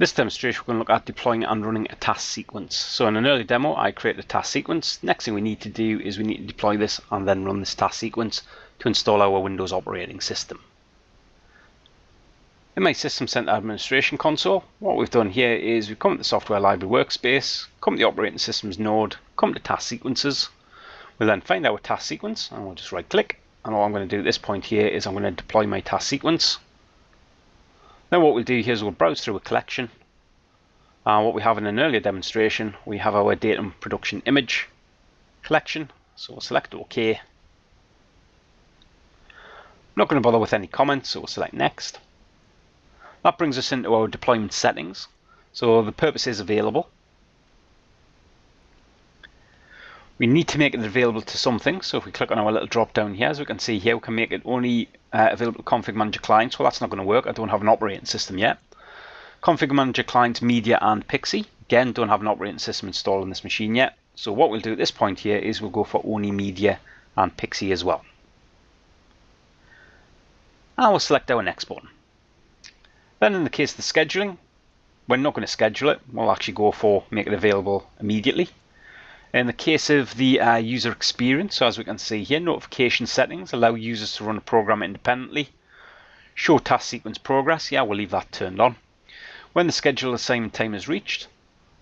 This demonstration, we're going to look at deploying and running a task sequence. So in an early demo, I created a task sequence. Next thing we need to do is we need to deploy this and then run this task sequence to install our Windows operating system. In my System Center Administration console, what we've done here is we've come to the Software Library workspace, come to the Operating Systems node, come to Task Sequences. We'll then find our task sequence and we'll just right click. And all I'm going to do at this point here is I'm going to deploy my task sequence. Then what we'll do here is we'll browse through a collection. What we have in an earlier demonstration, we have our datum production image collection. So we'll select OK. I'm not going to bother with any comments, so we'll select Next. That brings us into our deployment settings. So the purpose is available. We need to make it available to something. So if we click on our little drop down here, as we can see here, we can make it only available to Config Manager clients. Well, that's not going to work. I don't have an operating system yet. Config Manager clients, Media and Pixie. Again, don't have an operating system installed on this machine yet. So what we'll do at this point here is we'll go for only Media and Pixie as well. And we'll select our next button. Then in the case of the scheduling, we're not going to schedule it. We'll actually go for make it available immediately. In the case of the user experience, so as we can see here, notification settings allow users to run a program independently. Show task sequence progress, yeah, we'll leave that turned on. When the scheduled assignment time is reached,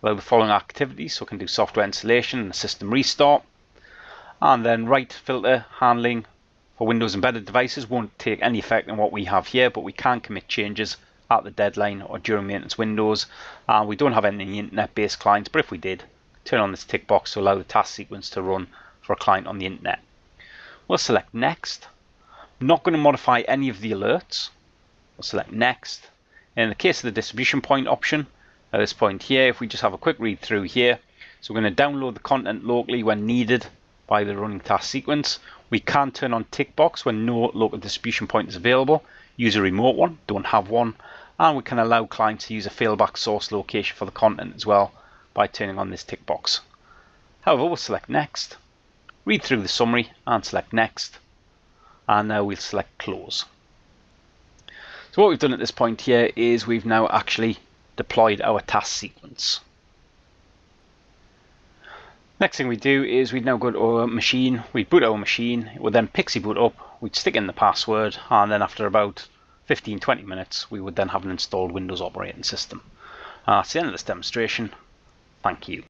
allow the following activities, so we can do software installation and a system restart. And then write filter handling for Windows embedded devices won't take any effect on what we have here, but we can commit changes at the deadline or during maintenance windows. We don't have any internet-based clients, but if we did, turn on this tick box to allow the task sequence to run for a client on the internet. We'll select Next. I'm not going to modify any of the alerts. We'll select Next. In the case of the distribution point option, at this point here, if we just have a quick read through here, so we're going to download the content locally when needed by the running task sequence. We can turn on tick box when no local distribution point is available. Use a remote one, don't have one. And we can allow clients to use a failback source location for the content as well by turning on this tick box. However, we'll select Next, read through the summary and select Next, and now we'll select Close. So what we've done at this point here is we've now actually deployed our task sequence. Next thing we do is we'd now go to our machine, we'd boot our machine, it would then Pixie boot up, we'd stick in the password, and then after about 15-20 minutes we would then have an installed Windows operating system. That's the end of this demonstration. Thank you.